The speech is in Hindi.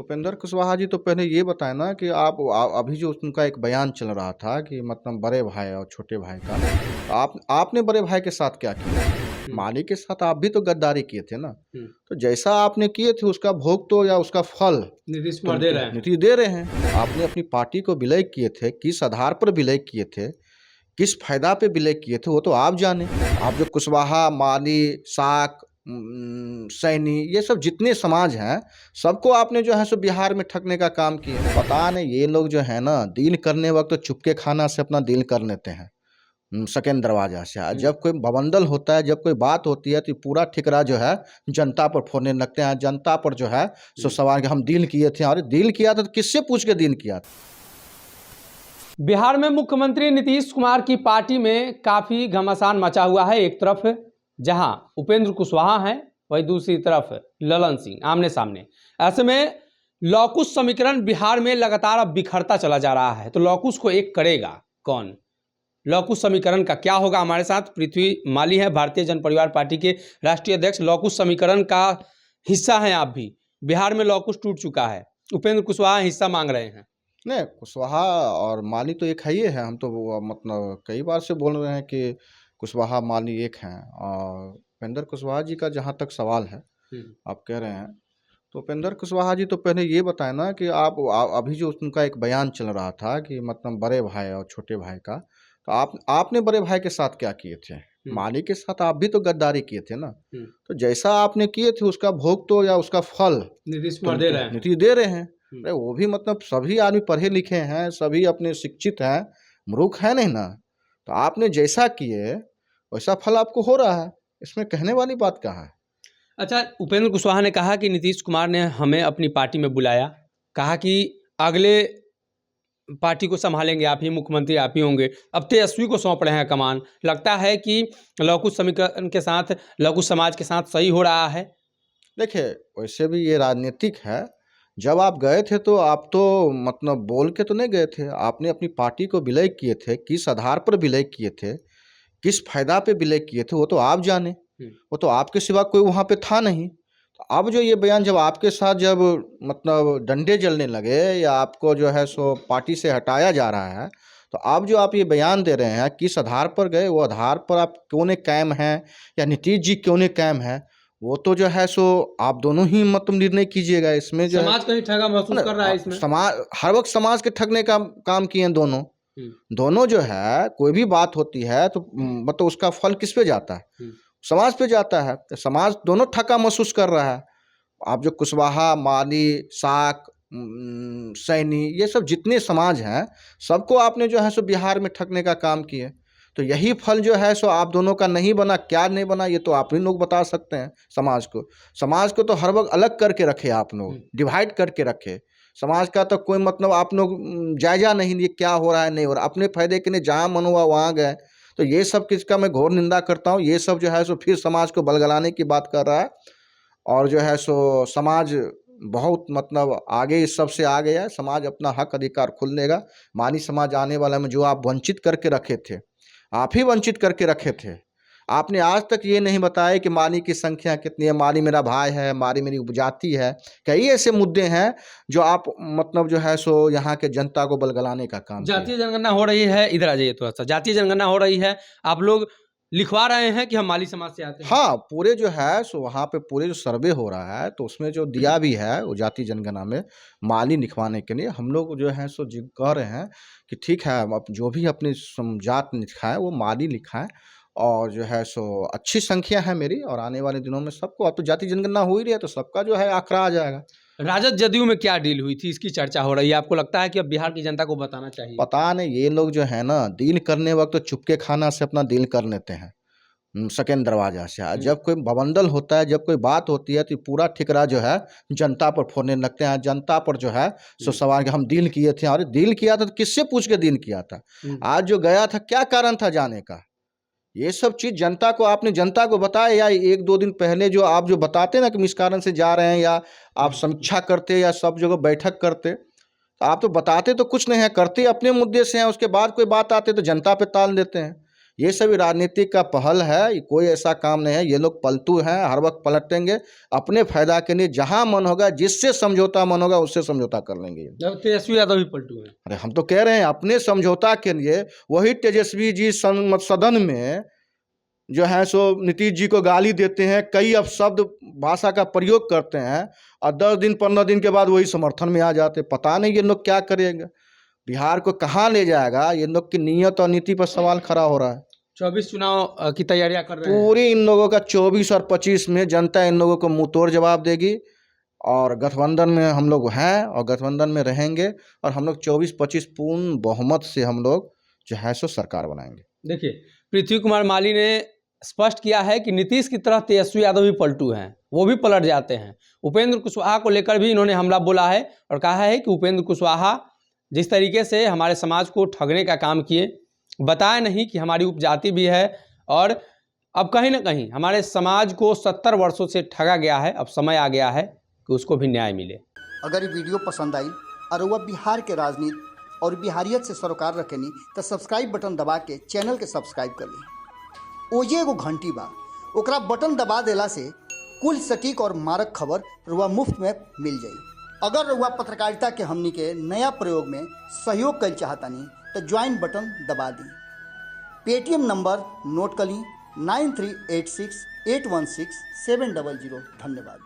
उपेंद्र कुशवाहा जी तो पहले ये बताएं ना कि आप अभी जो उनका एक बयान चल रहा था कि मतलब बड़े भाई और छोटे भाई का, तो आपने बड़े भाई के साथ क्या किया? माली के साथ आप भी तो गद्दारी किए थे ना। तो जैसा आपने किए थे उसका भोग तो या उसका फल नीतीश तो कुमार दे रहे हैं। नीतीश दे रहे हैं। आपने अपनी पार्टी को विलय किए थे, किस आधार पर विलय किए थे, किस फायदा पे विलय किए थे, वो तो आप जाने। आप जो कुशवाहा, माली, साक, सैनी, ये सब जितने समाज हैं, सबको आपने जो है सो बिहार में ठगने का काम किया। पता नहीं ये लोग जो है ना, डील करने वक्त तो चुपके खाना से अपना डील कर लेते हैं, सेकंड दरवाजा से। जब कोई बवंडल होता है, जब कोई बात होती है, तो पूरा ठिकरा जो है जनता पर फोड़ने लगते हैं। जनता पर जो है सो सवाल कि हम डील किए थे। अरे डील किया था तो किससे पूछ के डील किया था? बिहार में मुख्यमंत्री नीतीश कुमार की पार्टी में काफी घमासान मचा हुआ है। एक तरफ जहां उपेंद्र कुशवाहा हैं, वहीं दूसरी तरफ ललन सिंह आमने सामने। ऐसे में लॉकुश समीकरण बिहार में लगातार अब बिखरता चला जा रहा है। तो लॉकुश को एक करेगा कौन? लॉकुश समीकरण का क्या होगा? हमारे साथ पृथ्वी माली है, भारतीय जन परिवार पार्टी के राष्ट्रीय अध्यक्ष। लॉकुश समीकरण का हिस्सा हैं आप भी। बिहार में लॉकुश टूट चुका है, उपेंद्र कुशवाहा हिस्सा मांग रहे हैं। नहीं, कुशवाहा और माली तो एक है ही है। हम तो मतलब कई बार से बोल रहे हैं कि कुशवाहा माली एक हैं। और उपेंद्र कुशवाहा जी का जहाँ तक सवाल है, आप कह रहे हैं, तो उपेंद्र कुशवाहा जी तो पहले ये बताएं ना कि आप अभी जो उनका एक बयान चल रहा था कि मतलब बड़े भाई और छोटे भाई का, तो आपने बड़े भाई के साथ क्या किए थे? माली के साथ आप भी तो गद्दारी किए थे ना। तो जैसा आपने किए थे उसका भोग तो या उसका फल नीतीश तो कुमार दे रहे हैं। नीतीश दे रहे हैं। अरे वो भी मतलब सभी आदमी पढ़े लिखे हैं, सभी अपने शिक्षित हैं, मूर्ख है नहीं ना। तो आपने जैसा किए वैसा फल आपको हो रहा है, इसमें कहने वाली बात कहाँ है? अच्छा, उपेंद्र कुशवाहा ने कहा कि नीतीश कुमार ने हमें अपनी पार्टी में बुलाया, कहा कि अगले पार्टी को संभालेंगे आप ही, मुख्यमंत्री आप ही होंगे। अब तेजस्वी को सौंप रहे हैं कमान। लगता है कि लघु समीकरण के साथ, लघु समाज के साथ सही हो रहा है। देखिए, वैसे भी ये राजनीतिक है। जब आप गए थे तो आप तो मतलब बोल के तो नहीं गए थे। आपने अपनी पार्टी को विलय किए थे, किस आधार पर विलय किए थे, किस फायदा पे विलय किए थे, वो तो आप जाने। वो तो आपके सिवा कोई वहाँ पे था नहीं। तो अब जो ये बयान जब आपके साथ जब मतलब डंडे जलने लगे या आपको जो है सो पार्टी से हटाया जा रहा है, तो अब जो आप ये बयान दे रहे हैं, किस आधार पर गए, वो आधार पर आप क्यों नहीं कायम हैं, या नीतीश जी क्यों नहीं कायम है, वो तो जो है सो आप दोनों ही मतलब निर्णय कीजिएगा। इसमें जो है समाज कहीं ठगा महसूस कर रहा है इसमें। समाज हर वक्त समाज के ठगने का काम किए हैं दोनों। दोनों जो है, कोई भी बात होती है तो मतलब उसका फल किस पे जाता है? समाज पे जाता है। तो समाज दोनों ठगा महसूस कर रहा है। आप जो कुशवाहा, माली, साक, सैनी, ये सब जितने समाज हैं, सबको आपने जो है सो बिहार में ठगने का काम किए। तो यही फल जो है सो आप दोनों का नहीं बना। क्या नहीं बना ये तो आप ही लोग बता सकते हैं। समाज को तो हर वक्त अलग करके रखे आप लोग, डिवाइड करके रखे। समाज का तो कोई मतलब आप लोग जायजा नहीं लिए क्या हो रहा है, नहीं हो रहा। अपने फायदे के लिए जहाँ मन हुआ वहाँ गए। तो ये सब किसका मैं घोर निंदा करता हूँ। ये सब जो है सो फिर समाज को बलगलाने की बात कर रहा है। और जो है सो समाज बहुत मतलब आगे इस सब से आ गया है। समाज अपना हक अधिकार खुद लेगा। मानी समाज आने वाला में जो आप वंचित करके रखे थे, आप ही वंचित करके रखे थे। आपने आज तक ये नहीं बताया कि माली की संख्या कितनी है, माली मेरा भाई है, माली मेरी उपजाति है। कई ऐसे मुद्दे हैं जो आप मतलब जो है सो यहाँ के जनता को बलगलाने का काम किए। जातीय जनगणना हो रही है, इधर आ जाइए थोड़ा सा। जातीय जनगणना हो रही है, आप लोग लिखवा रहे हैं कि हम माली समाज से आते हैं। हाँ, पूरे जो है सो वहाँ पे पूरे जो सर्वे हो रहा है, तो उसमें जो दिया भी है वो जाति जनगणना में माली लिखवाने के लिए हम लोग जो है सो कह रहे हैं कि ठीक है, अब जो भी अपनी जात लिखाएं वो माली लिखाएं। और जो है सो अच्छी संख्या है मेरी, और आने वाले दिनों में सबको, अब तो जाति जनगणना हो ही रही है तो सबका जो है आंकड़ा आ जाएगा। राजद जदयू में क्या डील हुई थी, इसकी चर्चा हो रही है। आपको लगता है कि अब बिहार की जनता को बताना चाहिए? पता नहीं ये लोग जो है ना, डील करने वक्त तो चुपके खाना से अपना डील कर लेते हैं, सेकंड दरवाजा से। जब कोई बवंडल होता है, जब कोई बात होती है, तो पूरा ठिकरा जो है जनता पर फोड़ने लगते हैं। जनता पर जो है सो सवाल कि हम डील किए थे। अरे डील किया था तो किससे पूछ के डील किया था? आज जो गया था क्या कारण था जाने का? ये सब चीज जनता को आपने जनता को बताया, या एक दो दिन पहले जो आप जो बताते ना कि इस कारण से जा रहे हैं, या आप समीक्षा करते या सब जगह बैठक करते, तो आप तो बताते तो कुछ नहीं है, करते अपने मुद्दे से हैं। उसके बाद कोई बात आते तो जनता पे ताल देते हैं। ये सभी राजनीतिक का पहल है, ये कोई ऐसा काम नहीं है। ये लोग पलटू हैं, हर वक्त पलटेंगे अपने फायदा के लिए। जहां मन होगा, जिससे समझौता मन होगा, उससे समझौता कर लेंगे। तेजस्वी यादव भी पलटू है। अरे हम तो कह रहे हैं अपने समझौता के लिए। वही तेजस्वी जी सदन में जो है सो नीतीश जी को गाली देते हैं, कई अपशब्द भाषा का प्रयोग करते हैं, और 10 दिन 15 दिन के बाद वही समर्थन में आ जाते। पता नहीं ये लोग क्या करेंगे, बिहार को कहाँ ले जाएगा। ये लोग की नीयत और नीति पर सवाल खड़ा हो रहा है। 24 चुनाव की तैयारियां कर रहे हैं। पूरी इन लोगों का 24 और 25 में जनता इन लोगों को मुंह तोड़ जवाब देगी। और गठबंधन में हम लोग हैं और गठबंधन में रहेंगे, और हम लोग 24-25 पूर्ण बहुमत से हम लोग जो है सो सरकार बनाएंगे। देखिए, पृथ्वी कुमार माली ने स्पष्ट किया है कि नीतीश की तरह तेजस्वी यादव भी पलटू हैं, वो भी पलट जाते हैं। उपेंद्र कुशवाहा को लेकर भी इन्होंने हमला बोला है और कहा है कि उपेंद्र कुशवाहा जिस तरीके से हमारे समाज को ठगने का काम किए, बताया नहीं कि हमारी उपजाति भी है, और अब कहीं ना कहीं हमारे समाज को 70 वर्षों से ठगा गया है। अब समय आ गया है कि उसको भी न्याय मिले। अगर ये वीडियो पसंद आई और वह बिहार के राजनीति और बिहारियत से सरोकार रखेनी तो सब्सक्राइब बटन दबा के चैनल के सब्सक्राइब कर ली। ओजे एगो घंटी बा, ओकरा बटन दबा देला से कुल सटीक और मारक खबर रुआ मुफ्त में मिल जाई। अगर रुआ पत्रकारिता के हमनी के नया प्रयोग में सहयोग कर चाहतानी तो ज्वाइन बटन दबा दी। पेटीएम नंबर नोट कर ली 9386816700। धन्यवाद।